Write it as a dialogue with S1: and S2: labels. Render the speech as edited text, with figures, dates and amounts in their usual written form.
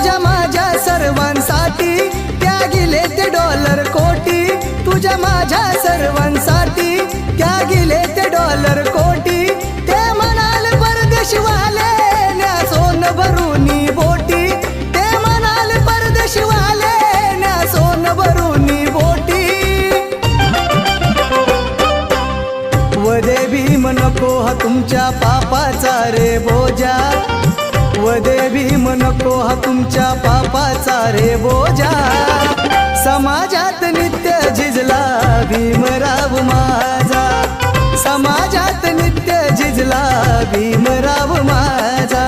S1: तुझ्या माझ्या सर्वांसाठी त्यागिले ते डॉलर कोटी, तुझ्या माझ्या सर्वांसाठी त्यागिले ते डॉलर कोटी. ते म्हणाल परदेशवाले न्या सोन भरूनी बोटी, ते म्हणाल परदेशवाले न्या सोन भरूनी बोटी. वदे भीम नको हा तुमच्या पापाचा रे बोजा, वदे भीम नको हा तुमच्या पापाचा रे बोजा. समाजात नित्य झिजला भीमराव माझा, समाजात नित्य झिजला भीमराव माझा.